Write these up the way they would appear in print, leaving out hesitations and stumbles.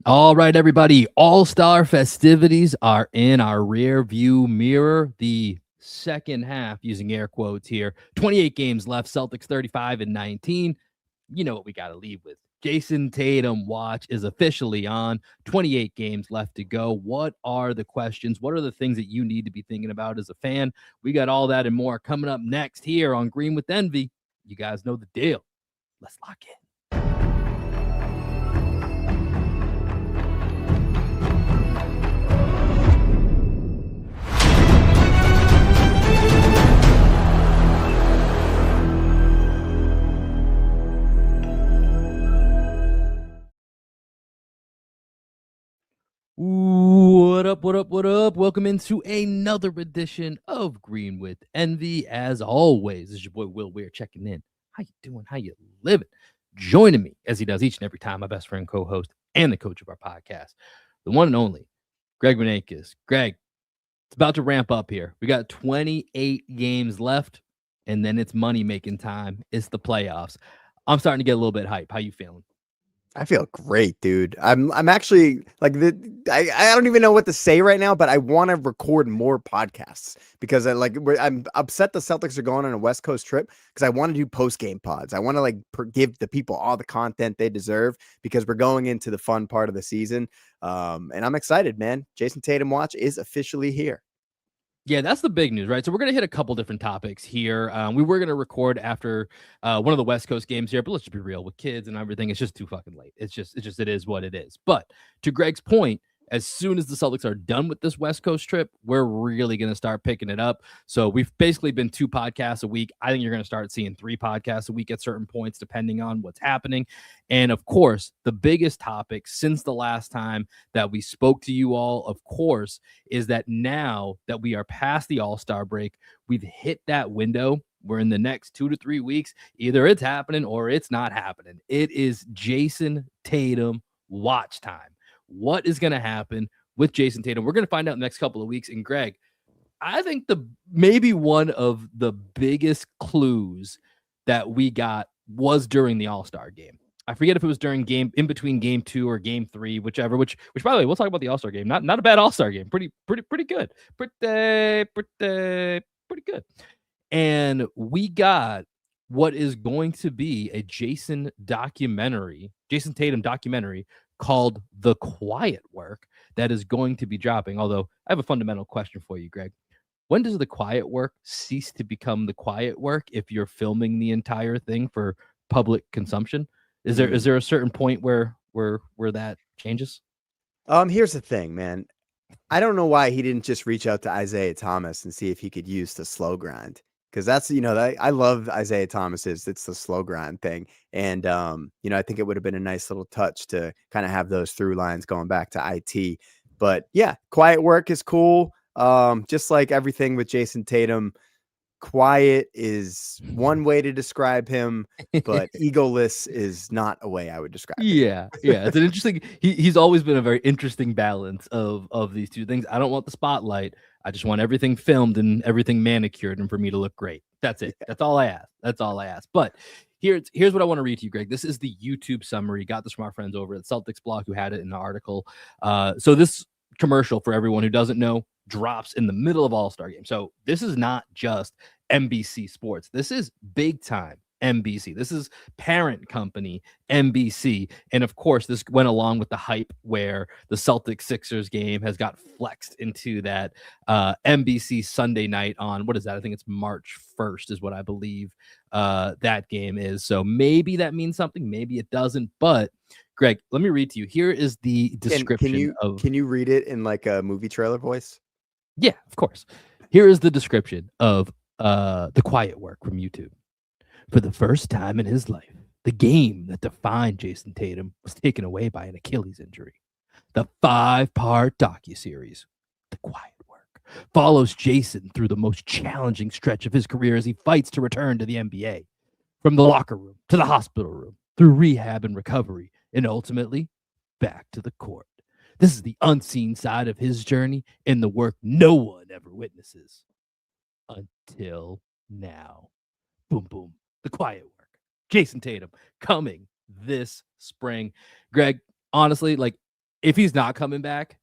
All right, everybody. All-star festivities are in our rear view mirror. The second half, using air quotes here, 28 games left, Celtics 35 and 19. You know what we got to leave with. Jayson Tatum Watch is officially on. 28 games left to go. What are the questions? What are the things that you need to be thinking about as a fan? We got all that and more coming up next here on Green with Envy. You guys know the deal. Let's lock in. What up, what up, what up? Welcome into another edition of Green with Envy. As always, this is your boy Will Weir checking in. How you doing? How you living? Joining me, as he does each and every time, my best friend, co-host, and the coach of our podcast, the one and only Greg Manakis. Greg, it's about to ramp up here. We got 28 games left, and then it's money-making time. It's the playoffs. I'm starting to get a little bit hype. How you feeling? I feel great, dude. I'm actually like I don't even know what to say right now, but I want to record more podcasts because I'm upset the Celtics are going on a West Coast trip because I want to do post game pods. I want to give the people all the content they deserve because we're going into the fun part of the season. And I'm excited, man. Jayson Tatum Watch is officially here. Yeah, that's the big news, right? So we're going to hit a couple different topics here. We were going to record after one of the West Coast games here, but let's just be real with kids and everything. It's just too fucking late. It is what it is. But to Greg's point, as soon as the Celtics are done with this West Coast trip, we're really going to start picking it up. So we've basically been 2 podcasts a week. I think you're going to start seeing 3 podcasts a week at certain points, depending on what's happening. And of course, the biggest topic since the last time that we spoke to you all, of course, is that now that we are past the All-Star break, we've hit that window where in the next 2 to 3 weeks, either it's happening or it's not happening. It is Jayson Tatum watch time. What is going to happen with Jayson Tatum? We're going to find out in the next couple of weeks. And Greg, I think maybe one of the biggest clues that we got was during the All-Star game. I forget if it was during in between game 2 or game 3, whichever, which by the way, we'll talk about the All-Star game. Not a bad All-Star game. Pretty good. Pretty good. And we got what is going to be a Jayson Tatum documentary called The Quiet Work that is going to be dropping. Although I have a fundamental question for you, Greg. When does the quiet work cease to become the quiet work if you're filming the entire thing for public consumption? Is there a certain point where that changes? Here's the thing, man. I don't know why he didn't just reach out to Isaiah Thomas and see if he could use the slow grind. Because that's, I love Isaiah Thomas's. It's the slow grind thing. And, I think it would have been a nice little touch to kind of have those through lines going back to IT. But yeah, quiet work is cool. Just like everything with Jayson Tatum, quiet is one way to describe him, but egoless is not a way I would describe it. Yeah. It's an interesting. He's always been a very interesting balance of these two things. I don't want the spotlight. I just want everything filmed and everything manicured and for me to look great. That's it. That's all I ask. But here's what I want to read to you, Greg. This is the YouTube summary. Got this from our friends over at Celtics blog who had it in the article. So this commercial, for everyone who doesn't know, drops in the middle of All-Star game. So this is not just NBC Sports. This is big time NBC. This is parent company NBC. And of course, this went along with the hype where the Celtics Sixers game has got flexed into that NBC Sunday night on, what is that? I think it's March 1st is what I believe that game is. So maybe that means something, maybe it doesn't. But Greg, let me read to you. Here is the description Can you read it in like a movie trailer voice? Yeah, of course. Here is the description of The Quiet Work from YouTube. For the first time in his life, the game that defined Jayson Tatum was taken away by an Achilles injury. The 5-part docuseries, The Quiet Work, follows Jayson through the most challenging stretch of his career as he fights to return to the NBA. From the locker room to the hospital room, through rehab and recovery, and ultimately back to the court. This is the unseen side of his journey and the work no one ever witnesses. Until now. Boom, boom. The Quiet Work. Jayson Tatum coming this spring. Greg, honestly, like if he's not coming back,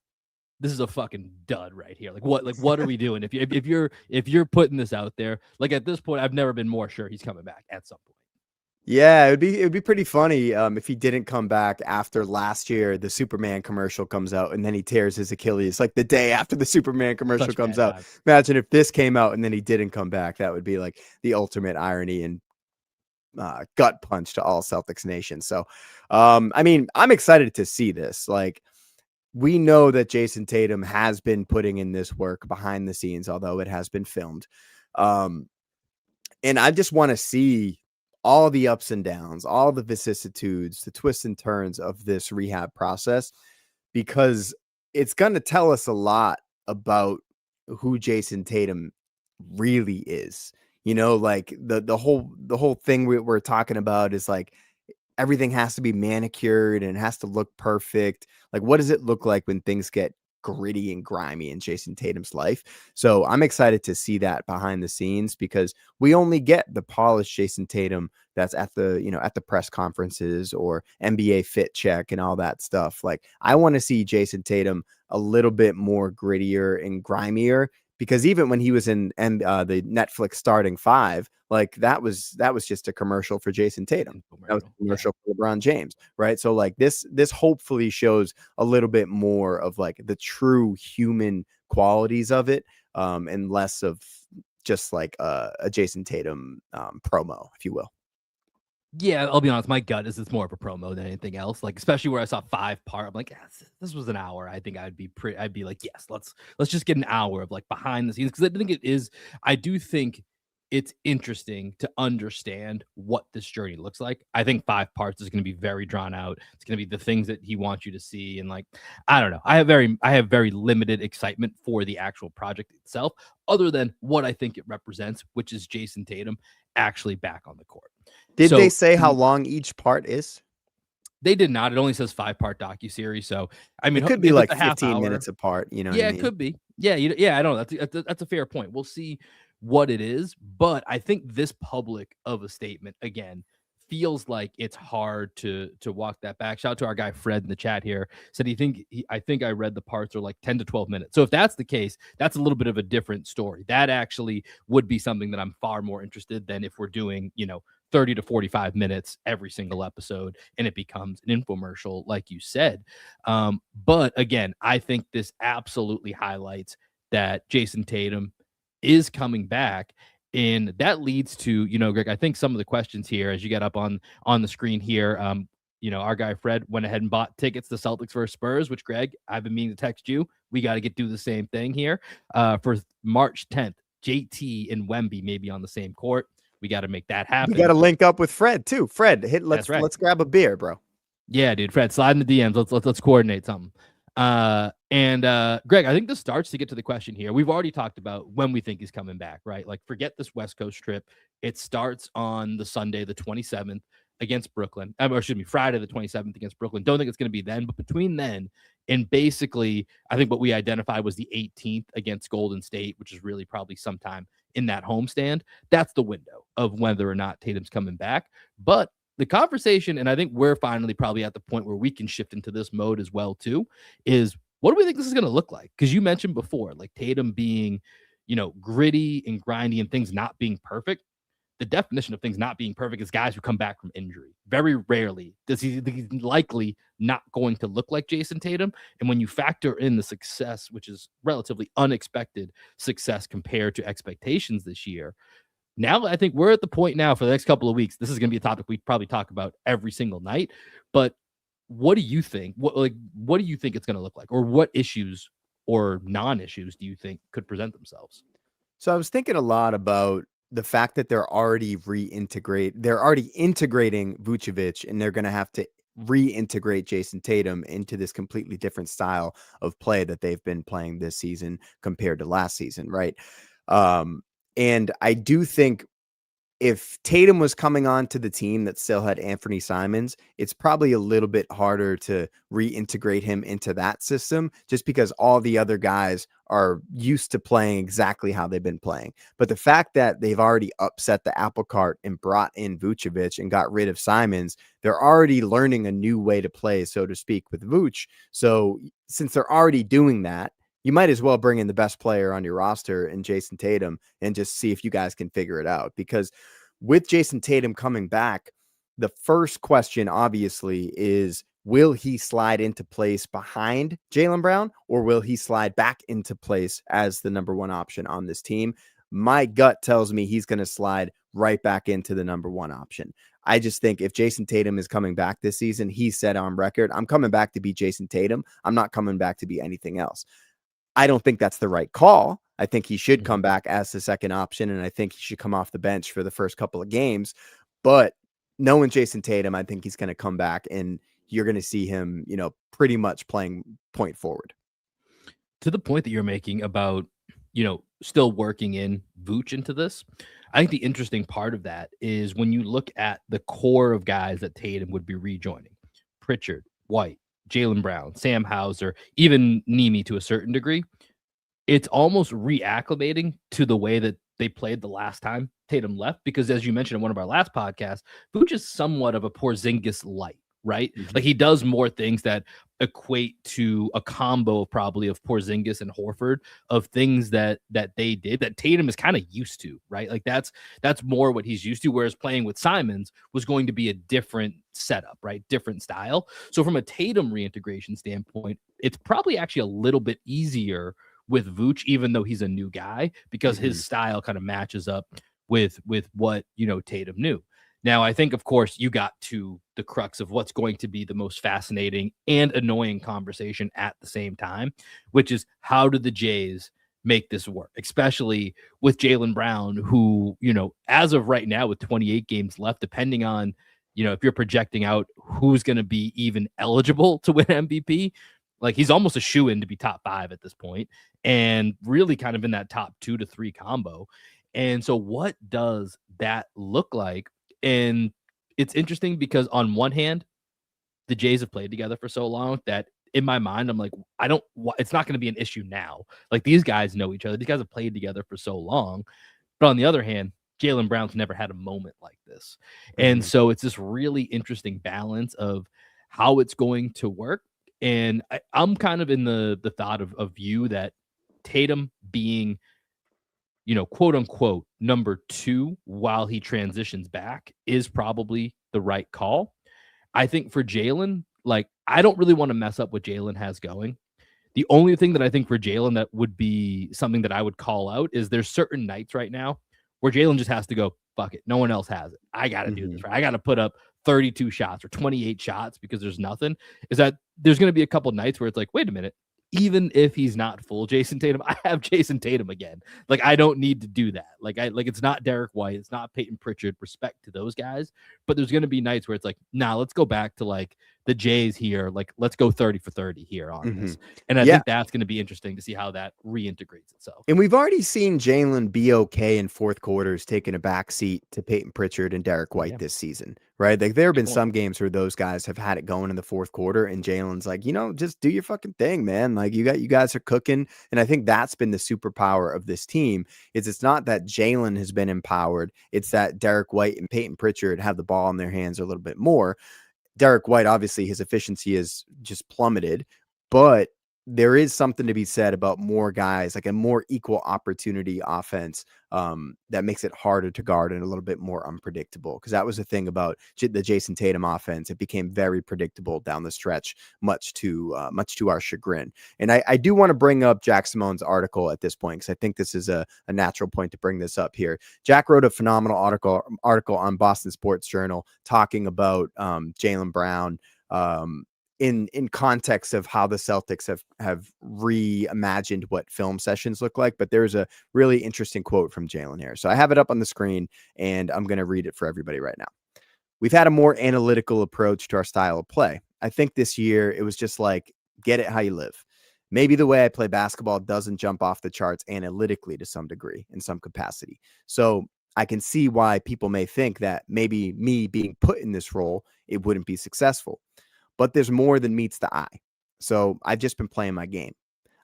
this is a fucking dud right here. What are we doing? If you're putting this out there, like at this point, I've never been more sure he's coming back at some point. Yeah, it'd be pretty funny if he didn't come back after last year. The Superman commercial comes out and then he tears his Achilles like the day after the Superman commercial Such comes bad out. time. Imagine if this came out and then he didn't come back. That would be like the ultimate irony and gut punch to all Celtics nation. So, I mean, I'm excited to see this. Like, we know that Jayson Tatum has been putting in this work behind the scenes, although it has been filmed. Um, and I just want to see all the ups and downs, all the vicissitudes, the twists and turns of this rehab process, because it's going to tell us a lot about who Jayson Tatum really is. You know, like the whole thing we're talking about is like everything has to be manicured and it has to look perfect. Like, what does it look like when things get gritty and grimy in Jayson Tatum's life? So I'm excited to see that behind the scenes, because we only get the polished Jayson Tatum that's at the, at the press conferences or NBA fit check and all that stuff. Like, I want to see Jayson Tatum a little bit more grittier and grimier, because even when he was in the Netflix starting five, like that was just a commercial for Jayson Tatum. That was a Yeah. commercial for LeBron James, right? So like this hopefully shows a little bit more of like the true human qualities of it, and less of just like a Jayson Tatum promo, if you will. Yeah, I'll be honest. My gut is it's more of a promo than anything else. Like, especially where I saw 5 part, I'm like, this was an hour. I think I'd be like, yes, let's just get an hour of like behind the scenes, because I think it is. I do think it's interesting to understand what this journey looks like. I think 5 parts is going to be very drawn out. It's going to be the things that he wants you to see, and like, I don't know. I have very limited excitement for the actual project itself, other than what I think it represents, which is Jayson Tatum actually back on the court. Did they So say how long each part is? they did not. It only says 5 part docuseries. So I mean, It could be if it's like a half 15 hour, minutes apart, you know what I yeah, it mean? could be. Yeah, yeah. I don't know. That's a fair point. We'll see what it is, but I think this public of a statement again feels like it's hard to walk that back. Shout out to our guy Fred in the chat here. Said I think I read the parts are like 10 to 12 minutes. So if that's the case, that's a little bit of a different story. That actually would be something that I'm far more interested than if we're doing, 30 to 45 minutes every single episode and it becomes an infomercial, like you said. But again, I think this absolutely highlights that Jayson Tatum is coming back. And that leads to, Greg, I think some of the questions here, as you get up on the screen here, our guy Fred went ahead and bought tickets to Celtics versus Spurs, which, Greg, I've been meaning to text you. We got to do the same thing here for March 10th. JT and Wemby may be on the same court. We got to make that We happen. got to link up with Fred too. Fred, That's right. let's grab a beer, bro. Yeah, dude. Fred, slide in the DMs. Let's coordinate something. And Greg, I think this starts to get to the question here. We've already talked about when we think he's coming back, right? Like, forget this West Coast trip. It starts on the Sunday, the 27th against Brooklyn. Or excuse me, Friday the 27th against Brooklyn. Don't think it's going to be then, but between then and basically, I think what we identified was the 18th against Golden State, which is really probably sometime in that homestand. That's the window of whether or not Tatum's coming back. But the conversation, and I think we're finally probably at the point where we can shift into this mode as well too, is what do we think this is going to look like? Because you mentioned before, like Tatum being, gritty and grindy and things not being perfect. The definition of things not being perfect is guys who come back from injury. Very rarely does he's likely not going to look like Jayson Tatum. And when you factor in the success, which is relatively unexpected success compared to expectations this year, now I think we're at the point now for the next couple of weeks. This is going to be a topic we probably talk about every single night. But what do you think? What do you think it's going to look like, or what issues or non-issues do you think could present themselves? So I was thinking a lot about the fact that they're already integrating Vucevic, and they're going to have to reintegrate Jayson Tatum into this completely different style of play that they've been playing this season compared to last season, right? And I do think if Tatum was coming on to the team that still had Anthony Simons, it's probably a little bit harder to reintegrate him into that system just because all the other guys are used to playing exactly how they've been playing. But the fact that they've already upset the apple cart and brought in Vucevic and got rid of Simons, they're already learning a new way to play, so to speak, with Vuce. So since they're already doing that, you might as well bring in the best player on your roster in Jayson Tatum and just see if you guys can figure it out. Because with Jayson Tatum coming back, the first question obviously is, will he slide into place behind Jaylen Brown, or will he slide back into place as the number one option on this team? My gut tells me he's going to slide right back into the number one option. I just think if Jayson Tatum is coming back this season, he said on record, I'm coming back to be Jayson Tatum. I'm not coming back to be anything else. I don't think that's the right call. I think he should come back as the second option, and I think he should come off the bench for the first couple of games. But knowing Jayson Tatum, I think he's going to come back, and you're going to see him, pretty much playing point forward. To the point that you're making about, still working in Vooch into this, I think the interesting part of that is when you look at the core of guys that Tatum would be rejoining: Pritchard, White, Jaylen Brown, Sam Hauser, even Nemi to a certain degree. It's almost reacclimating to the way that they played the last time Tatum left, because as you mentioned in one of our last podcasts, Vooch is somewhat of a Porzingis light, right? Like he does more things that equate to a combo probably of Porzingis and Horford, of things that they did that Tatum is kind of used to, right? Like that's more what he's used to, whereas playing with Simons was going to be a different setup, right? Different style. So from a Tatum reintegration standpoint, it's probably actually a little bit easier with Vooch, even though he's a new guy, because his style kind of matches up with what Tatum knew. Now, I think, of course, you got to the crux of what's going to be the most fascinating and annoying conversation at the same time, which is how do the Jays make this work, especially with Jaylen Brown, who, as of right now, with 28 games left, depending on, if you're projecting out who's going to be even eligible to win MVP, like he's almost a shoe-in to be top 5 at this point, and really kind of in that top 2 to 3 combo. And so what does that look like? And it's interesting because on one hand, the Jays have played together for so long that in my mind, I'm like, it's not going to be an issue now. Like these guys know each other. These guys have played together for so long. But on the other hand, Jaylen Brown's never had a moment like this. And so it's this really interesting balance of how it's going to work. And I'm kind of in the thought of view that Tatum being, quote unquote, number 2 while he transitions back is probably the right call. I think for Jaylen, like, I don't really want to mess up what Jaylen has going. The only thing that I think for Jaylen that would be something that I would call out is there's certain nights right now where Jaylen just has to go, fuck it. No one else has it. I got to do this, right? I got to put up 32 shots or 28 shots because there's nothing. Is that there's going to be a couple nights where it's like, wait a minute. Even if he's not full Jayson Tatum, I have Jayson Tatum again. Like, I don't need to do that. Like, it's not Derek White. It's not Peyton Pritchard. Respect to those guys. But there's going to be nights where it's like, nah, let's go back to like the Jays here. Like, let's go 30 for 30 here on this. And I think that's going to be interesting to see how that reintegrates itself. And we've already seen Jaylen be okay in fourth quarters, taking a back seat to Peyton Pritchard and Derek White this season, right? Like there have been some games where those guys have had it going in the fourth quarter, and Jaylen's like, just do your fucking thing, man. Like you guys are cooking. And I think that's been the superpower of this team. It's not that Jaylen has been empowered. It's that Derek White and Peyton Pritchard have the ball in their hands a little bit more. Derek White, obviously, his efficiency has just plummeted, but there is something to be said about more guys, like a more equal opportunity offense that makes it harder to guard and a little bit more unpredictable. Because that was the thing about the Jayson Tatum offense. It became very predictable down the stretch, much to our chagrin. And I do want to bring up Jack Simone's article at this point, because I think this is a natural point to bring this up here. Jack wrote a phenomenal article on Boston Sports Journal talking about Jaylen Brown, in context of how the Celtics have reimagined what film sessions look like. But there's a really interesting quote from Jaylen here. So I have it up on the screen, and I'm going to read it for everybody right now. We've had a more analytical approach to our style of play. I think this year it was just like, get it how you live. Maybe the way I play basketball doesn't jump off the charts analytically to some degree, in some capacity. So I can see why people may think that maybe me being put in this role, it wouldn't be successful. But there's more than meets the eye. So I've just been playing my game.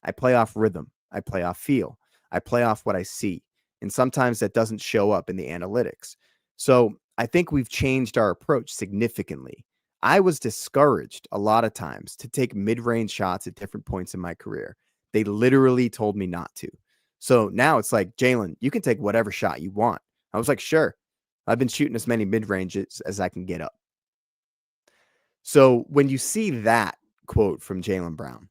I play off rhythm. I play off feel. I play off what I see. And sometimes that doesn't show up in the analytics. So I think we've changed our approach significantly. I was discouraged a lot of times to take mid range shots at different points in my career. They literally told me not to. So now it's like, Jaylen, you can take whatever shot you want. I was like, sure. I've been shooting as many mid ranges as I can get up. So when you see that quote from Jaylen Brown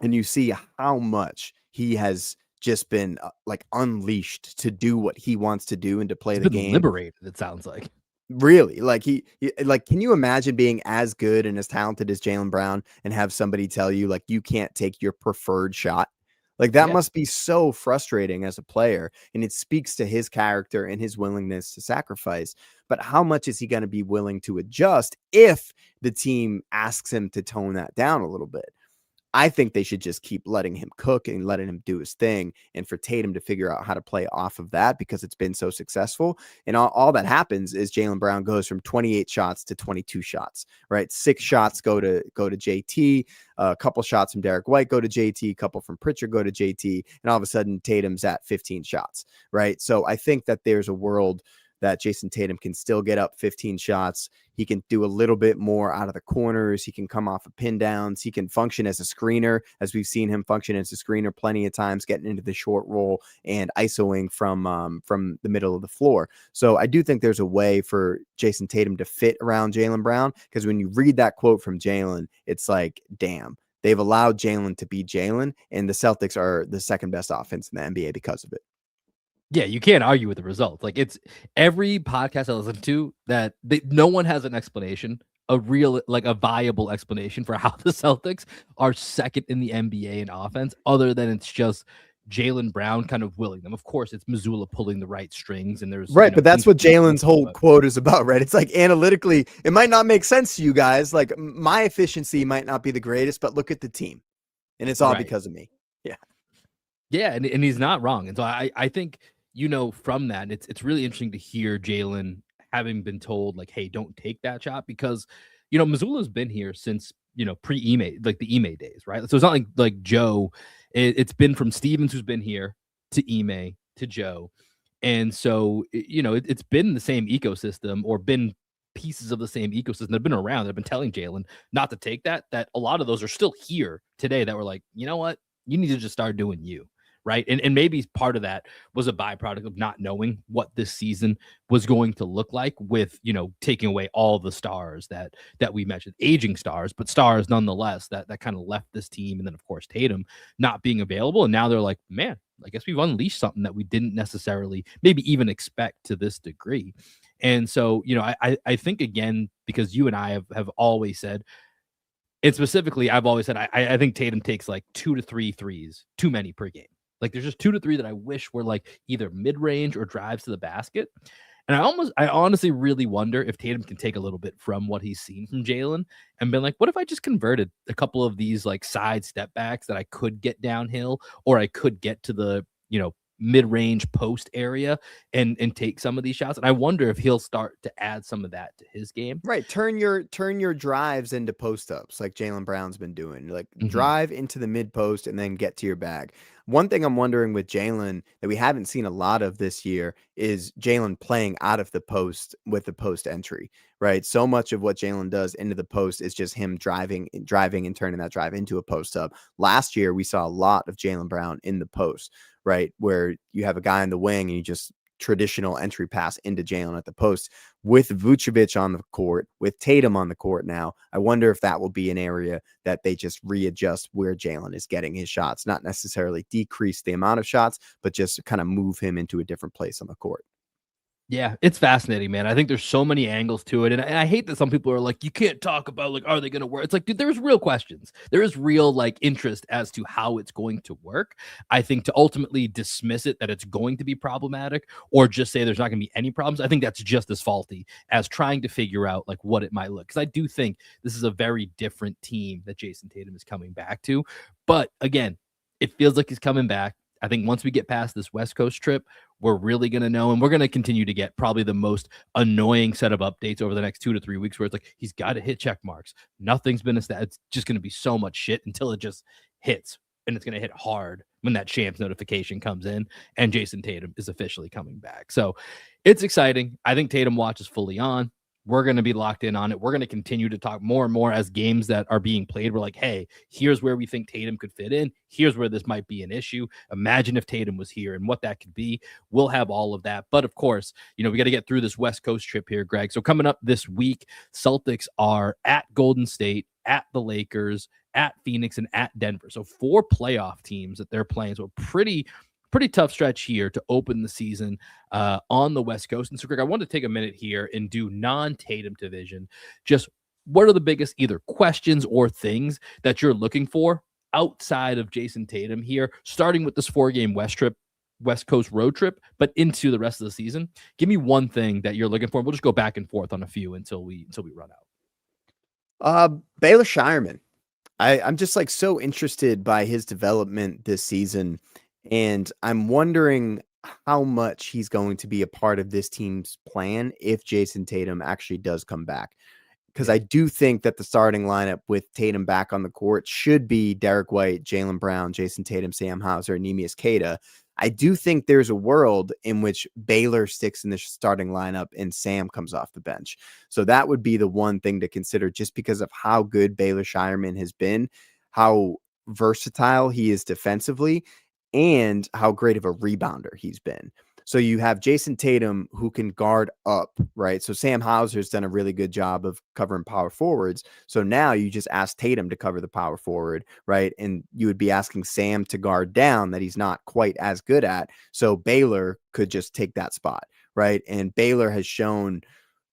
and you see how much he has just been like unleashed to do what he wants to do and to play He's the been game. liberated, it sounds like. Really, like he like, can you imagine being as good and as talented as Jaylen Brown and have somebody tell you like you can't take your preferred shot? Like that Yeah. must be so frustrating as a player, and it speaks to his character and his willingness to sacrifice. But how much is he going to be willing to adjust if the team asks him to tone that down a little bit? I think they should just keep letting him cook and letting him do his thing. And for Tatum to figure out how to play off of that because it's been so successful. And all that happens is Jaylen Brown goes from 28 shots to 22 shots, right? 6 shots go to JT, a couple shots from Derek White go to JT, a couple from Pritchard go to JT, and all of a sudden Tatum's at 15 shots, right? So I think that there's a world that Jayson Tatum can still get up 15 shots. He can do a little bit more out of the corners. He can come off of pin downs. He can function as a screener, as we've seen him function as a screener plenty of times, getting into the short roll and isoing from the middle of the floor. So I do think there's a way for Jayson Tatum to fit around Jaylen Brown, because when you read that quote from Jaylen, it's like, damn, they've allowed Jaylen to be Jaylen, and the Celtics are the second best offense in the NBA because of it. Yeah, you can't argue with the results. Like, it's every podcast I listen to that no one has an explanation, a real, like a viable explanation for how the Celtics are second in the NBA in offense, other than it's just Jaylen Brown kind of willing them. Of course, it's Missoula pulling the right strings, and there's right, but that's what Jaylen's whole but quote is about, right? It's like, analytically, it might not make sense to you guys. Like, my efficiency might not be the greatest, but look at the team, and it's all right. because of me. Yeah. Yeah, and he's not wrong. And so I think, from that, it's really interesting to hear Jaylen having been told, like, hey, don't take that shot, because, Missoula's been here since, pre-Ime, like the Ime days, right? So it's not like Joe. It's been from Stevens, who's been here, to Ime, to Joe. And so, it's been the same ecosystem, or been pieces of the same ecosystem that have been around that have been telling Jaylen not to take that a lot of those are still here today that were like, you know what? You need to just start doing you. Right. And maybe part of that was a byproduct of not knowing what this season was going to look like, with, taking away all the stars that we mentioned, aging stars, but stars nonetheless, that kind of left this team. And then, of course, Tatum not being available. And now they're like, man, I guess we've unleashed something that we didn't necessarily maybe even expect to this degree. And so, I think, again, because you and I have always said, and specifically, I've always said, I think Tatum takes like 2 to 3 threes too many per game. Like, there's just 2 to 3 that I wish were like either mid-range or drives to the basket. And I honestly really wonder if Tatum can take a little bit from what he's seen from Jaylen and been like, what if I just converted a couple of these like side step backs that I could get downhill, or I could get to the, mid-range post area and take some of these shots. And I wonder if he'll start to add some of that to his game. Right. Turn your drives into post ups like Jaylen Brown's been doing. Like, Mm-hmm. drive into the mid post and then get to your bag. One thing I'm wondering with Jaylen that we haven't seen a lot of this year is Jaylen playing out of the post with the post entry, right? So much of what Jaylen does into the post is just him driving and turning that drive into a post up. Last year, we saw a lot of Jaylen Brown in the post, right? Where you have a guy in the wing and you just traditional entry pass into Jaylen at the post. With Vucevic on the court, with Tatum on the court now, I wonder if that will be an area that they just readjust where Jaylen is getting his shots, not necessarily decrease the amount of shots, but just kind of move him into a different place on the court. Yeah, it's fascinating, man. I think there's so many angles to it. And I hate that some people are like, you can't talk about, like, are they going to work? It's like, dude, there's real questions. There is real, like, interest as to how it's going to work. I think to ultimately dismiss it that it's going to be problematic, or just say there's not going to be any problems, I think that's just as faulty as trying to figure out, like, what it might look. Because I do think this is a very different team that Jayson Tatum is coming back to. But again, it feels like he's coming back. I think once we get past this West Coast trip, we're really going to know. And we're going to continue to get probably the most annoying set of updates over the next 2 to 3 weeks where it's like, he's got to hit check marks. Nothing's been established. It's just going to be so much shit until it just hits. And it's going to hit hard when that Shams notification comes in and Jayson Tatum is officially coming back. So it's exciting. I think TATUM Watch is fully on. We're going to be locked in on it. We're going to continue to talk more and more as games that are being played. We're like, hey, here's where we think Tatum could fit in. Here's where this might be an issue. Imagine if Tatum was here and what that could be. We'll have all of that. But of course, we got to get through this West Coast trip here, Greg. So coming up this week, Celtics are at Golden State, at the Lakers, at Phoenix, and at Denver. So 4 playoff teams that they're playing. So pretty tough stretch here to open the season on the West Coast. And so, Greg, I wanted to take a minute here and do non-Tatum division. Just what are the biggest either questions or things that you're looking for outside of Jayson Tatum here, starting with this 4-game West Coast road trip, but into the rest of the season? Give me one thing that you're looking for. We'll just go back and forth on a few until we run out. Baylor Shireman. I'm just like so interested by his development this season. And I'm wondering how much he's going to be a part of this team's plan if Jayson Tatum actually does come back. Because I do think that the starting lineup with Tatum back on the court should be Derek White, Jaylen Brown, Jayson Tatum, Sam Hauser, and Neemias Queta. I do think there's a world in which Baylor sticks in the starting lineup and Sam comes off the bench. So that would be the one thing to consider just because of how good Baylor Shireman has been, how versatile he is defensively, and how great of a rebounder he's been. So you have Jayson Tatum who can guard up, right? So Sam Hauser's done a really good job of covering power forwards. So now you just ask Tatum to cover the power forward, right? And you would be asking Sam to guard down that he's not quite as good at. So Baylor could just take that spot, right? And Baylor has shown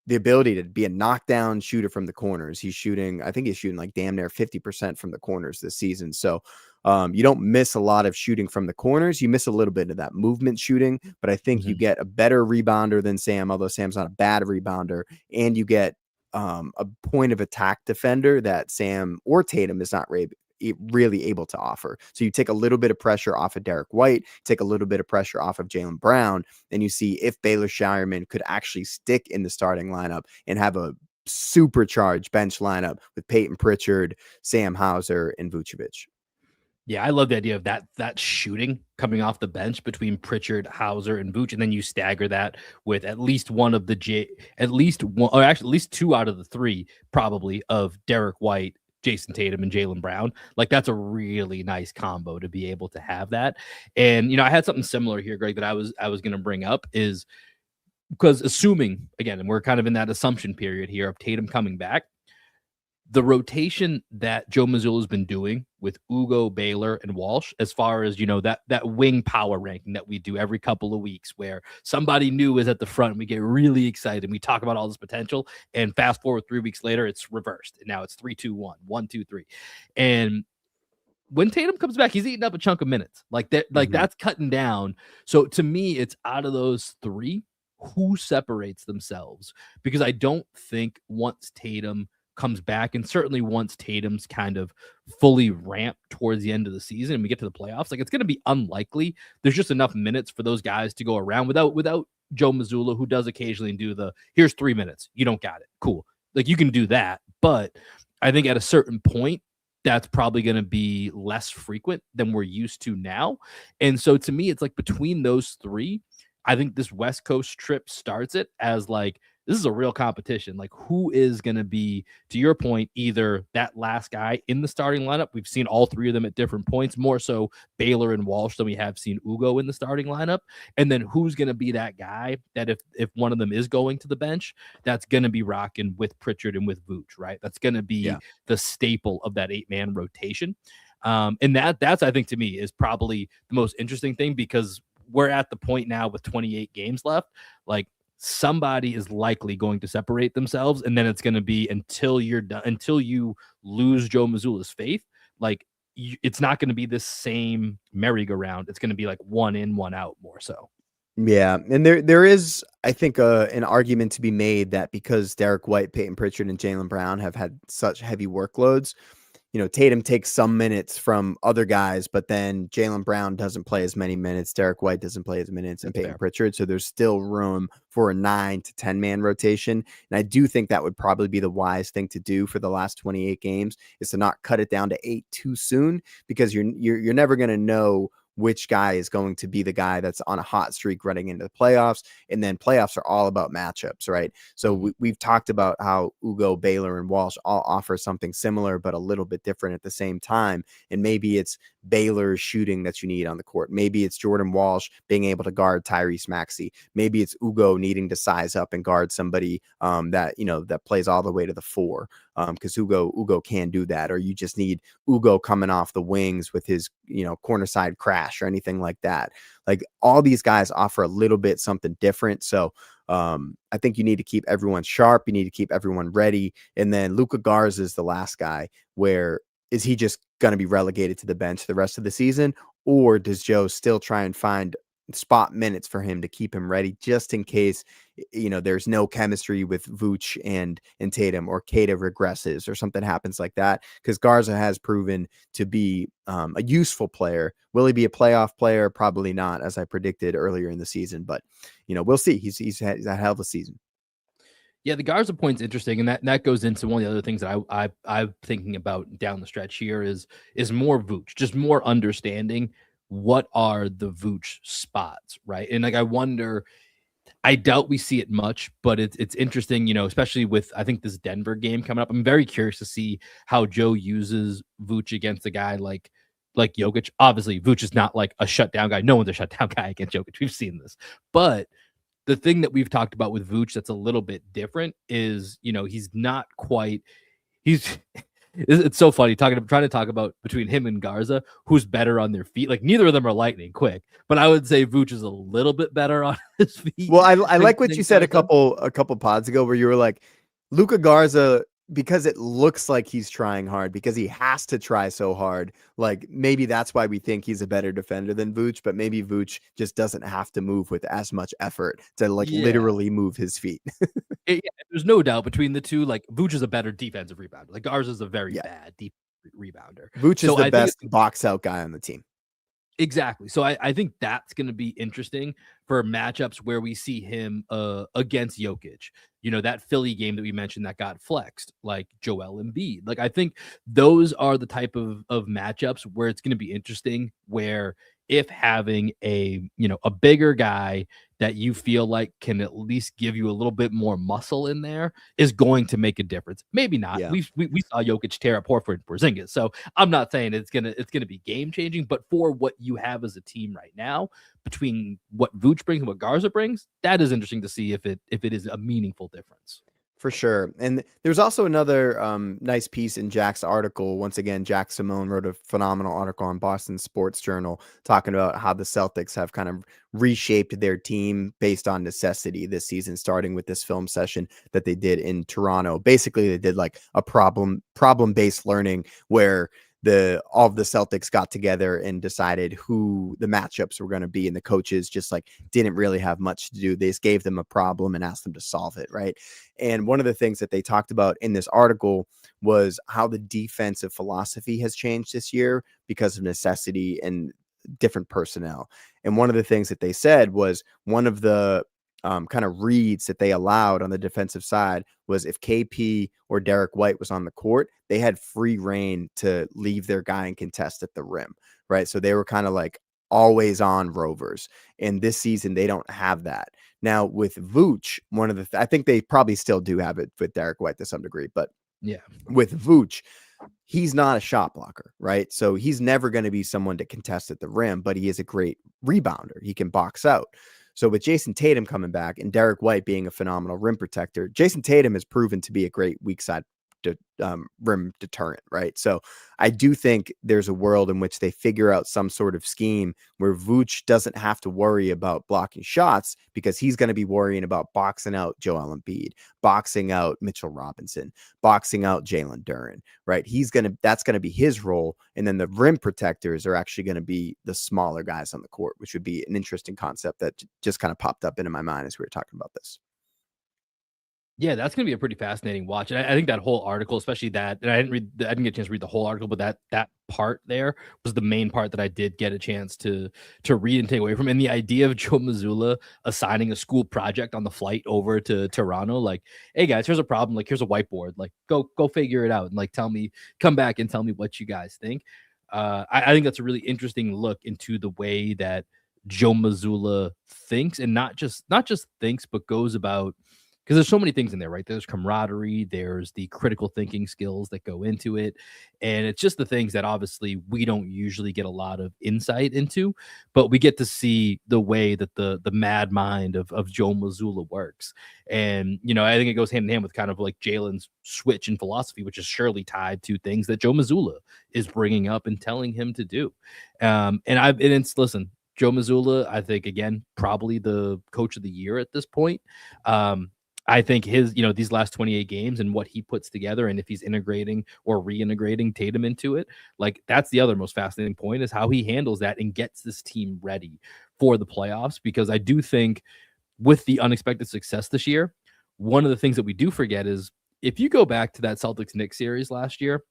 the ability to be a knockdown shooter from the corners. I think he's shooting like damn near 50% from the corners this season. So you don't miss a lot of shooting from the corners. You miss a little bit of that movement shooting, but I think you get a better rebounder than Sam, although Sam's not a bad rebounder, and you get a point of attack defender that Sam or Tatum is not really able to offer. So you take a little bit of pressure off of Derek White, take a little bit of pressure off of Jaylen Brown, and you see if Baylor Shireman could actually stick in the starting lineup and have a supercharged bench lineup with Peyton Pritchard, Sam Hauser, and Vucevic. Yeah, I love the idea of that shooting coming off the bench between Pritchard, Hauser, and Vooch, and then you stagger that with at least one of the at least 2 out of the 3 probably of Derek White, Jayson Tatum, and Jaylen Brown. Like that's a really nice combo to be able to have that. And I had something similar here, Greg, that I was going to bring up is because assuming again, and we're kind of in that assumption period here of Tatum coming back. The rotation that Joe Mazzulla has been doing with Ugo, Baylor, and Walsh, as far as, that wing power ranking that we do every couple of weeks where somebody new is at the front and we get really excited and we talk about all this potential, and fast forward 3 weeks later, it's reversed. And now it's 3-2-1, 1-2-3. And when Tatum comes back, he's eating up a chunk of minutes. Like that, that's cutting down. So to me, it's out of those 3, who separates themselves? Because I don't think once Tatum comes back, and certainly once Tatum's kind of fully ramped towards the end of the season and we get to the playoffs, like it's going to be unlikely there's just enough minutes for those guys to go around without Joe Mazzulla, who does occasionally do here's 3 minutes, you don't got it, cool, like you can do that. But I think at a certain point that's probably going to be less frequent than we're used to now. And so to me, it's like between those 3, I think this West Coast trip starts it as like, this is a real competition. Like who is going to be, to your point, either that last guy in the starting lineup. We've seen all 3 of them at different points, more so Baylor and Walsh than we have seen Ugo in the starting lineup. And then who's going to be that guy that if one of them is going to the bench, that's going to be rocking with Pritchard and with Vooch, right? That's going to be the staple of that 8-man rotation. And that's, I think to me is probably the most interesting thing, because we're at the point now with 28 games left. Like somebody is likely going to separate themselves, and then it's going to be until you're done, until you lose Joe Mazzulla's faith. Like it's not going to be this same merry-go-round. It's going to be like one in, one out more so. Yeah, and there is, I think, an argument to be made that because Derek White, Peyton Pritchard, and Jaylen Brown have had such heavy workloads, Tatum takes some minutes from other guys, but then Jaylen Brown doesn't play as many minutes. Derek White doesn't play as minutes, and That's Peyton fair. Pritchard. So there's still room for a 9 to 10-man rotation. And I do think that would probably be the wise thing to do for the last 28 games, is to not cut it down to 8 too soon, because you're never going to know which guy is going to be the guy that's on a hot streak running into the playoffs. And then playoffs are all about matchups, right? So we've talked about how Ugo, Baylor, and Walsh all offer something similar, but a little bit different at the same time. And maybe it's Baylor's shooting that you need on the court. Maybe it's Jordan Walsh being able to guard Tyrese Maxey. Maybe it's Ugo needing to size up and guard somebody that plays all the way to the 4, because Ugo can do that. Or you just need Ugo coming off the wings with his corner side crash or anything like that. Like, all these guys offer a little bit something different. So I think you need to keep everyone sharp. You need to keep everyone ready. And then Luka Garza is the last guy. Where is he just going to be relegated to the bench the rest of the season? Or does Joe still try and find spot minutes for him to keep him ready, just in case there's no chemistry with Vooch and Tatum, or Kata regresses or something happens like that? Because Garza has proven to be a useful player. Will he be a playoff player? Probably not, as I predicted earlier in the season, but we'll see. He's had a hell of a season. Yeah, the Garza point's interesting, and that goes into one of the other things that I'm thinking about down the stretch here is more Vooch, just more understanding what are the Vooch spots, right? And like, I wonder, I doubt we see it much, but it's interesting, especially with, I think, this Denver game coming up. I'm very curious to see how Joe uses Vooch against a guy like Jokic. Obviously, Vooch is not like a shutdown guy. No one's a shutdown guy against Jokic. We've seen this, but the thing that we've talked about with Vooch that's a little bit different is, he's not quite, he's it's so funny trying to talk about between him and Garza, who's better on their feet. Like, neither of them are lightning quick, but I would say Vooch is a little bit better on his feet. Well, I like what you said Garza. a couple pods ago, where you were like, Luka Garza, because it looks like he's trying hard, because he has to try so hard. Like, maybe that's why we think he's a better defender than Vooch, but maybe Vooch just doesn't have to move with as much effort to Yeah. literally move his feet. Yeah, there's no doubt between the two. Like, Vooch is a better defensive rebounder. Like, Garza is a very Yeah. bad deep rebounder. Vooch is So the I think best box out guy on the team. exactly. So I think that's going to be interesting for matchups where we see him against Jokic. That Philly game that we mentioned that got flexed, like Joel Embiid. Like, I think those are the type of matchups where it's going to be interesting, where if having a bigger guy that you feel like can at least give you a little bit more muscle in there is going to make a difference. Maybe not. Yeah. We saw Jokic tear up Horford and Porzingis, so I'm not saying it's gonna be game changing, but for what you have as a team right now, between what Vooch brings and what Garza brings, that is interesting to see if it is a meaningful difference. For sure. And there's also another nice piece in Jack's article. Once again, Jack Simone wrote a phenomenal article on Boston Sports Journal talking about how the Celtics have kind of reshaped their team based on necessity this season, starting with this film session that they did in Toronto. Basically, they did like a problem-based learning, where all of the Celtics got together and decided who the matchups were going to be, and the coaches just like didn't really have much to do. They just gave them a problem and asked them to solve it, right? And one of the things that they talked about in this article was how the defensive philosophy has changed this year because of necessity and different personnel. And one of the things that they said was, one of the kind of reads that they allowed on the defensive side was, if KP or Derek White was on the court, they had free reign to leave their guy and contest at the rim, right? So they were kind of like always on rovers. And this season, they don't have that. Now with Vooch, one of the I think they probably still do have it with Derek White to some degree, but Yeah. with Vooch, he's not a shot blocker, right? So he's never going to be someone to contest at the rim, but he is a great rebounder. He can box out. So with Jayson Tatum coming back and Derek White being a phenomenal rim protector, Jayson Tatum has proven to be a great weak side rim deterrent, right? So I do think there's a world in which they figure out some sort of scheme where Vooch doesn't have to worry about blocking shots, because he's going to be worrying about boxing out Joel Embiid, boxing out Mitchell Robinson, boxing out Jalen Duren, right? That's going to be his role. And then the rim protectors are actually going to be the smaller guys on the court, which would be an interesting concept that just kind of popped up into my mind as we were talking about this. Yeah, that's gonna be a pretty fascinating watch. And I think that whole article, especially that, and I didn't get a chance to read the whole article, but that part there was the main part that I did get a chance to read and take away from. And the idea of Joe Mazzulla assigning a school project on the flight over to Toronto, like, hey guys, here's a problem. Like, here's a whiteboard. Like, go figure it out and like come back and tell me what you guys think. I think that's a really interesting look into the way that Joe Mazzulla thinks, and not just thinks, but goes about, because there's so many things in there, right? There's camaraderie, there's the critical thinking skills that go into it, and it's just the things that obviously we don't usually get a lot of insight into, but we get to see the way that the mad mind of Joe Mazzulla works. And I think it goes hand in hand with kind of like Jalen's switch in philosophy, which is surely tied to things that Joe Mazzulla is bringing up and telling him to do. And it's, listen, Joe Mazzulla, I think, again, probably the coach of the year at this point. I think his, these last 28 games and what he puts together, and if he's integrating or reintegrating Tatum into it, like, that's the other most fascinating point, is how he handles that and gets this team ready for the playoffs. Because I do think with the unexpected success this year, one of the things that we do forget is, if you go back to that Celtics Knicks series last year,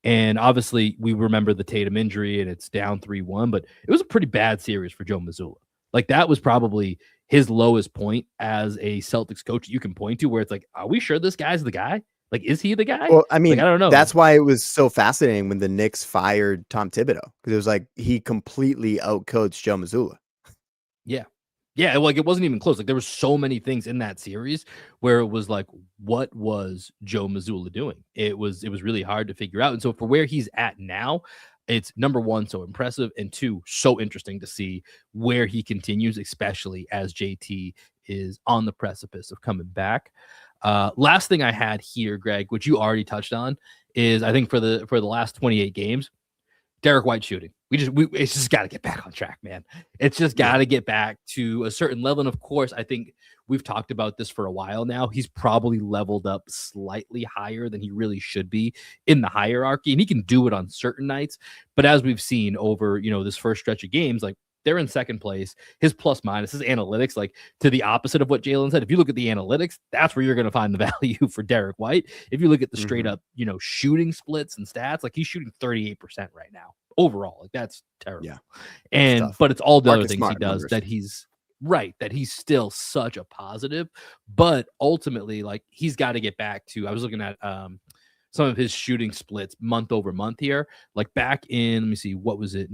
and obviously we remember the Tatum injury and it's down 3-1, but it was a pretty bad series for Joe Mazzulla. Like, that was probably his lowest point as a Celtics coach you can point to, where it's like, are we sure this guy's the guy? Like, is he the guy? Well, I Like, mean, I don't know. that's why it was so fascinating when the Knicks fired Tom Thibodeau, because it was like he completely outcoached Joe Mazzulla. Yeah. Yeah, like, it wasn't even close. Like, there were so many things in that series where it was like, what was Joe Mazzulla doing? It was really hard to figure out. And so for where he's at now, it's, number one, so impressive, and two, so interesting to see where he continues, especially as JT is on the precipice of coming back. Last thing I had here, Greg, which you already touched on, is I think for the last 28 games, Derek White shooting. It's just got to get back on track, man. It's just got to get back to a certain level. And of course, I think we've talked about this for a while now. He's probably leveled up slightly higher than he really should be in the hierarchy, and he can do it on certain nights. But as we've seen over, this first stretch of games, like, they're in second place. His plus minus, his analytics, like, to the opposite of what Jalen said. If you look at the analytics, that's where you're going to find the value for Derek White. If you look at the straight up, shooting splits and stats, like, he's shooting 38% right now overall. Like, that's terrible. Yeah, but it's all the Marcus other things Smart he does numbers. that he's still such a positive. But ultimately, like, he's got to get back to, I was looking at some of his shooting splits month over month here. Like, back in, let me see, what was it?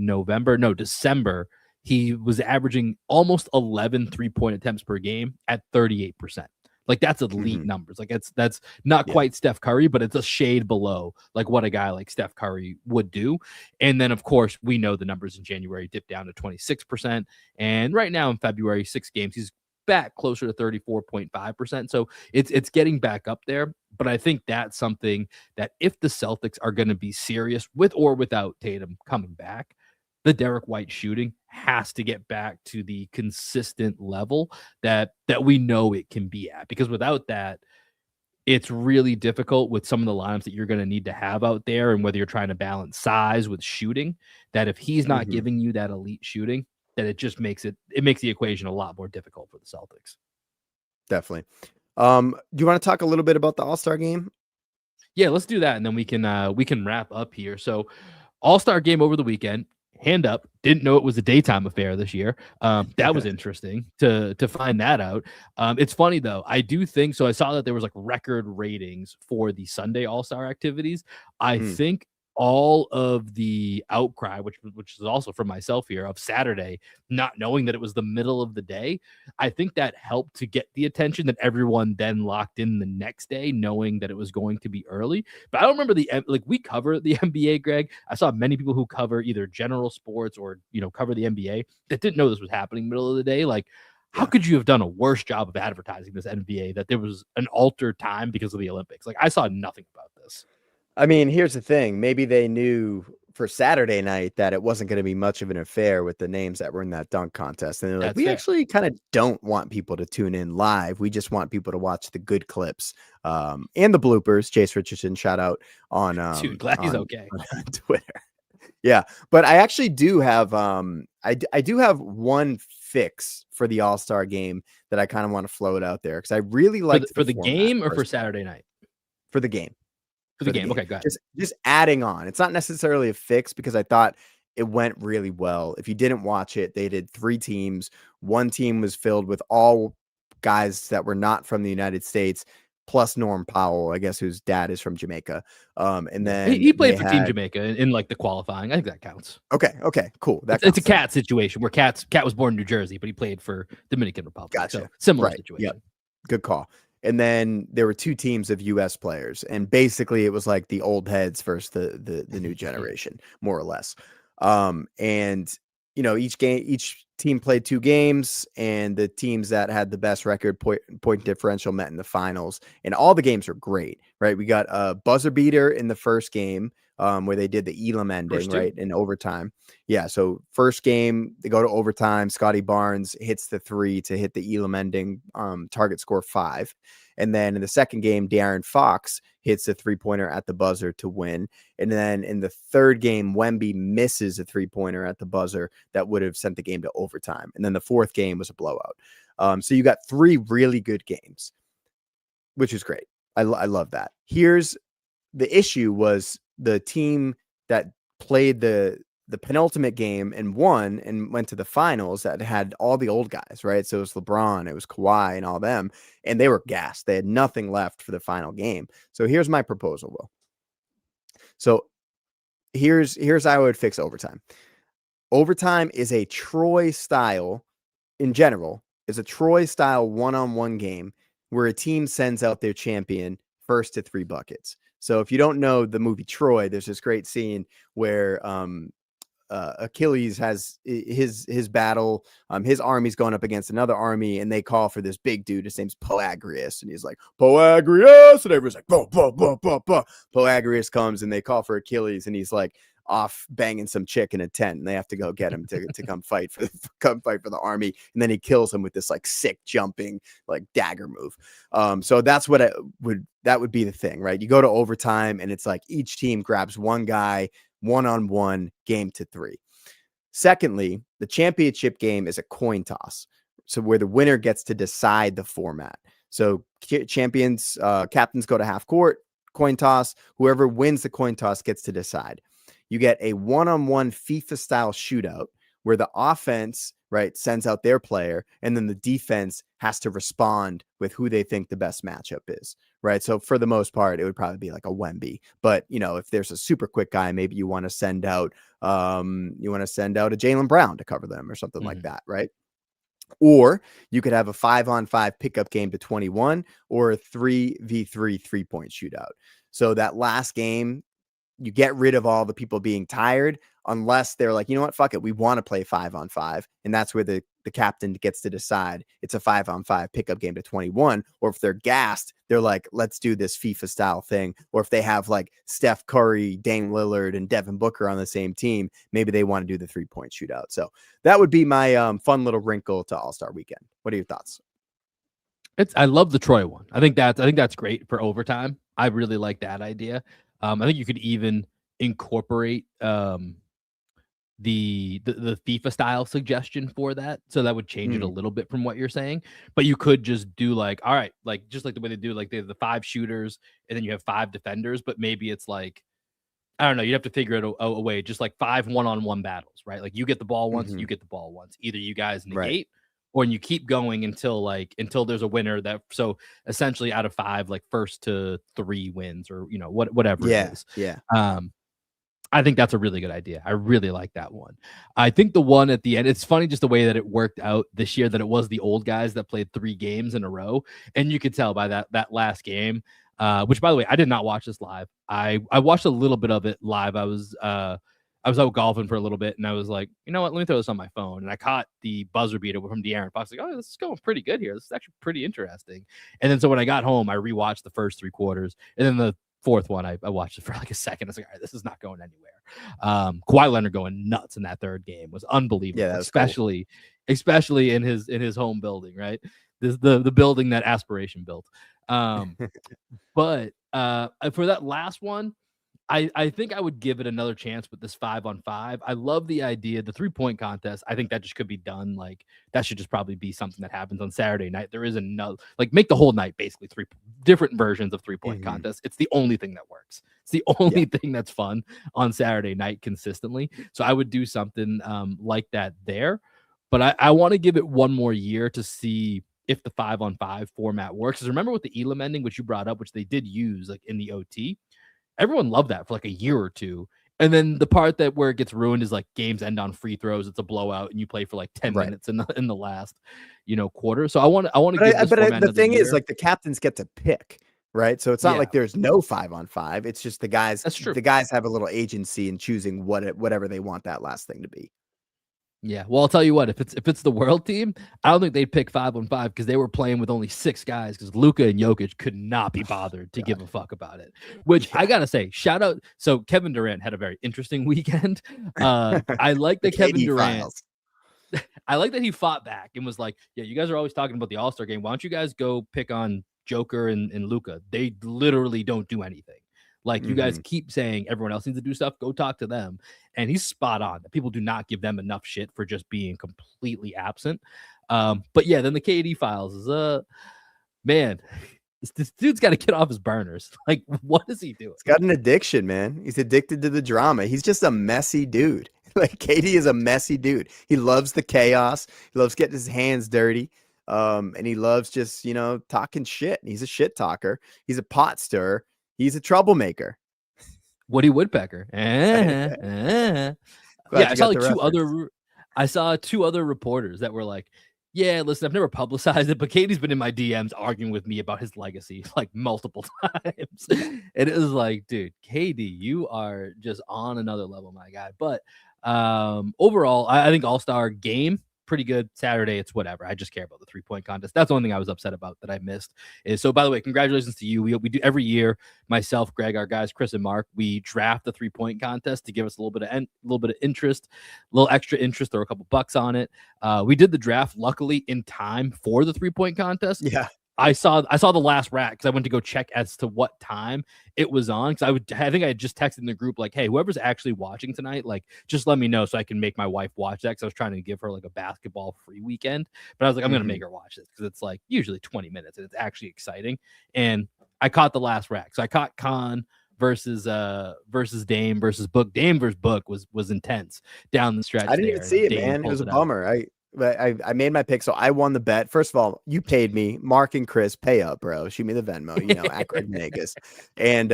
December. He was averaging almost 11 3-point attempts per game at 38%. Like, that's elite numbers. Like, that's not quite Steph Curry, but it's a shade below like what a guy like Steph Curry would do. And then, of course, we know the numbers in January dipped down to 26%. And right now in February, 6 games, he's back closer to 34.5%. So it's getting back up there. But I think that's something that, if the Celtics are going to be serious with or without Tatum coming back, the Derek White shooting has to get back to the consistent level that we know it can be at. Because without that, it's really difficult with some of the lineups that you're going to need to have out there, and whether you're trying to balance size with shooting, that if he's not giving you that elite shooting, that it just makes the equation a lot more difficult for the Celtics. Definitely. Do you want to talk a little bit about the All-Star game? Yeah, let's do that, and then we can wrap up here. So, All-Star game over the weekend. Hand up, didn't know it was a daytime affair this year. That was interesting to find that out. It's funny though. I do think so. I saw that there was like record ratings for the Sunday All-Star activities. I think all of the outcry, which is also from myself here, of Saturday, not knowing that it was the middle of the day, I think that helped to get the attention that everyone then locked in the next day, knowing that it was going to be early. But I don't remember we cover the NBA, Greg. I saw many people who cover either general sports or cover the NBA that didn't know this was happening middle of the day. Like, how could you have done a worse job of advertising this NBA, that there was an altered time because of the Olympics? Like, I saw nothing about this. I mean, here's the thing. Maybe they knew for Saturday night that it wasn't going to be much of an affair with the names that were in that dunk contest. And they're like, we actually kind of don't want people to tune in live. We just want people to watch the good clips and the bloopers. Chase Richardson, shout out on Dude, glad he's okay. on Twitter. Yeah, but I actually do have I do have one fix for the All-Star game that I kind of want to float out there because I really liked for the the format game or for personally. Saturday night? For the game. For the For the game. game. Okay, go ahead. Just adding on. It's not necessarily a fix because I thought it went really well. If you didn't watch it, they did 3 teams. One team was filled with all guys that were not from the United States, plus Norm Powell, I guess, whose dad is from Jamaica. And then He played they for Team had Jamaica in like the qualifying. I think that counts. okay, cool. That It's a counts then. Cat situation where Cat was born in New Jersey, but he played for Dominican Republic. Gotcha. So similar Right. situation. Yep. Good call. And then there were 2 teams of US players, and basically it was like the old heads versus the new generation, more or less. And you know, each team played 2 games, and the teams that had the best record point differential met in the finals, and all the games were great, right? We got a buzzer beater in the first game, where they did the Elam ending, right, in overtime. Yeah, so first game, they go to overtime. Scotty Barnes hits the 3 to hit the Elam ending, target score 5. And then in the second game, De'Aaron Fox hits a 3-pointer at the buzzer to win. And then in the third game, Wemby misses a 3-pointer at the buzzer that would have sent the game to overtime. And then the fourth game was a blowout. So you got 3 really good games, which is great. I love that. Here's the issue was the team that played the penultimate game and won and went to the finals that had all the old guys, right? So it was LeBron, it was Kawhi and all them, and they were gassed. They had nothing left for the final game. So here's my proposal, Will. So here's how I would fix overtime. Overtime is a Troy style, in general, is a Troy style one-on-one game where a team sends out their champion first to 3 buckets. So if you don't know the movie Troy, there's this great scene where Achilles has his battle. His army's going up against another army, and they call for this big dude. His name's Poagrius, and he's like, Poagrius, and everyone's like, bah, bah, bah, bah, bah. Poagrius comes, and they call for Achilles, and he's like off banging some chick in a tent, and they have to go get him to come fight for the army, and then he kills him with this like sick jumping like dagger move. So that's what that would be the thing, right? You go to overtime, and it's like each team grabs one guy, one-on-one, game to 3. Secondly, the championship game is a coin toss, so where the winner gets to decide the format. So captains go to half court, coin toss. Whoever wins the coin toss gets to decide. You get a one-on-one FIFA style shootout where the offense, right, sends out their player, and then the defense has to respond with who they think the best matchup is, right? So for the most part, it would probably be like a Wemby. But, you know, if there's a super quick guy, maybe you want to send out a Jaylen Brown to cover them or something like that, right? Or you could have a 5-on-5 pickup game to 21 or a 3v3 3-point shootout. So that last game, you get rid of all the people being tired unless they're like, you know what, fuck it, we want to play 5-on-5. And that's where the captain gets to decide it's a 5-on-5 pickup game to 21. Or if they're gassed, they're like, let's do this FIFA style thing. Or if they have like Steph Curry, Dame Lillard, and Devin Booker on the same team, maybe they want to do the 3-point shootout. So that would be my fun little wrinkle to All-Star Weekend. What are your thoughts? I love the Troy one. I think that's great for overtime. I really like that idea. I think you could even incorporate the FIFA style suggestion for that, so that would change it a little bit from what you're saying. But you could just do like, all right, like just like the way they do, like they have the 5 shooters and then you have 5 defenders, but maybe it's like, I don't know, you'd have to figure it a way, just like 5 one-on-one battles, right? Like you get the ball once, you get the ball once. Either you guys negate, or you keep going until there's a winner. That so essentially out of 5, like first to 3 wins, or you know whatever it is. Yeah. I think that's a really good idea. I really like that one. I think the one at the end, it's funny just the way that it worked out this year, that it was the old guys that played 3 games in a row, and you could tell by that last game. Which, by the way, I did not watch this live. I watched a little bit of it live. I was out golfing for a little bit, and I was like, you know what? Let me throw this on my phone. And I caught the buzzer beater from De'Aaron Fox. Like, oh, this is going pretty good here. This is actually pretty interesting. And then so when I got home, I rewatched the first 3 quarters, and then the fourth one, I watched it for like a second. I was like, all right, this is not going anywhere. Kawhi Leonard going nuts in that third game was unbelievable. Yeah, especially in his home building, right? This the building that Aspiration built. But for that last one, I think I would give it another chance with this 5-on-5. I love the idea, the 3-point contest. I think that just could be done. Like that should just probably be something that happens on Saturday night. There is another, like make the whole night basically three different versions of 3-point contests. It's the only thing that works. It's the only thing that's fun on Saturday night consistently. So I would do something like that there. But I want to give it one more year to see if the 5-on-5 format works. Because remember with the Elam ending, which you brought up, which they did use like in the OT, everyone loved that for like a year or two. And then the part that where it gets ruined is like games end on free throws. It's a blowout, and you play for like 10 minutes in the last, quarter. So I want to give this format the another thing is, year. like, the captains get to pick, right? So it's not like there's no 5-on-5. It's just the guys. That's true. The guys have a little agency in choosing whatever they want that last thing to be. Yeah, well, I'll tell you what, if it's the world team, I don't think they'd pick 5-on-5 because they were playing with only 6 guys because Luka and Jokic could not be bothered to give a fuck about it. Which I gotta say, shout out. So Kevin Durant had a very interesting weekend. I like that Kevin Durant. I like that he fought back and was like, "Yeah, you guys are always talking about the All-Star game. Why don't you guys go pick on Joker and Luka? They literally don't do anything." Like you guys keep saying everyone else needs to do stuff. Go talk to them. And he's spot on. People do not give them enough shit for just being completely absent. But yeah, then the KD files is man, this dude's got to get off his burners. Like, what is he doing? He's got an addiction, man. He's addicted to the drama. He's just a messy dude. Like KD is a messy dude. He loves the chaos. He loves getting his hands dirty. And he loves just, talking shit. He's a shit talker. He's a pot stirrer. He's a troublemaker. Woody Woodpecker. Yeah, I saw two other reporters that were like, "Yeah, listen, I've never publicized it, but Katie's been in my DMs arguing with me about his legacy like multiple times." And it was like, dude, Katie, you are just on another level, my guy. But overall, I think All-Star game, pretty good. Saturday, it's whatever. I just care about the 3-point contest. That's the only thing I was upset about that I missed. So, by the way, congratulations to you. We do every year. Myself, Greg, our guys, Chris and Mark, we draft the 3-point contest to give us a little bit of interest, a little extra interest, or a couple bucks on it. We did the draft luckily in time for the 3-point contest. Yeah. I saw the last rack because I went to go check as to what time it was on. Because I think I had just texted in the group like, "Hey, whoever's actually watching tonight, like, just let me know so I can make my wife watch that." Because I was trying to give her like a basketball free weekend, but I was like, I'm gonna make her watch this because it's like usually 20 minutes and it's actually exciting. And I caught the last rack, so I caught Khan versus Dame versus Book. Dame versus Book was intense down the stretch. I didn't even see it, man. It was a bummer. I made my pick, so I won the bet. First of all, you paid me. Mark and Chris, pay up, bro. Shoot me the Venmo, at Greg Vegas. And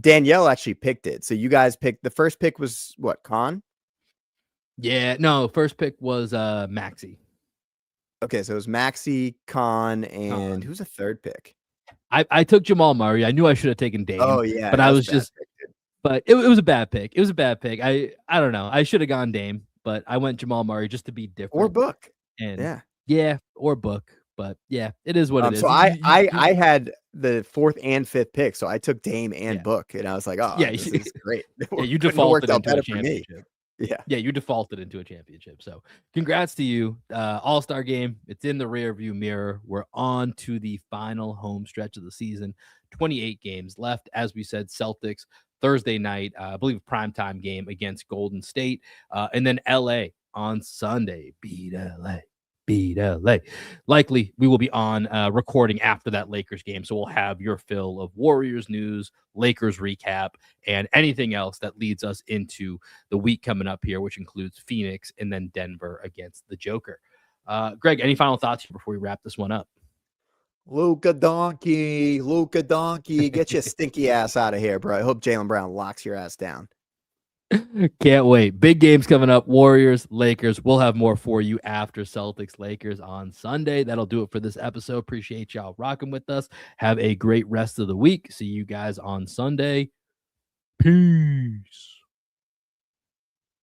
Danielle actually picked it. So you guys picked, the first pick was what, Khan? Yeah, no, first pick was Maxey. Okay, so it was Maxey, Khan, and who's the third pick? I took Jamal Murray. I knew I should have taken Dame. Oh yeah, but I was just but it was a bad pick. It was a bad pick. I don't know. I should have gone Dame, but I went Jamal Murray just to be different. Or Book. And or Book. But yeah, it is what it is. So I had the 4th and 5th pick, so I took Dame and Book, and I was like, "Oh, yeah, this is great." Yeah, you defaulted into a championship. Yeah, you defaulted into a championship. So congrats to you. All-Star game. It's in the rear view mirror. We're on to the final home stretch of the season. 28 games left. As we said, Celtics Thursday night, I believe primetime game against Golden State. And then LA on Sunday. Beat LA. Likely we will be on recording after that Lakers game. So we'll have your fill of Warriors news, Lakers recap, and anything else that leads us into the week coming up here, which includes Phoenix and then Denver against the Joker. Greg, any final thoughts here before we wrap this one up? Luka Donkey, get your stinky ass out of here, bro. I hope Jaylen Brown locks your ass down. Can't wait. Big games coming up. Warriors, Lakers. We'll have more for you after Celtics, Lakers on Sunday. That'll do it for this episode. Appreciate y'all rocking with us. Have a great rest of the week. See you guys on Sunday. Peace.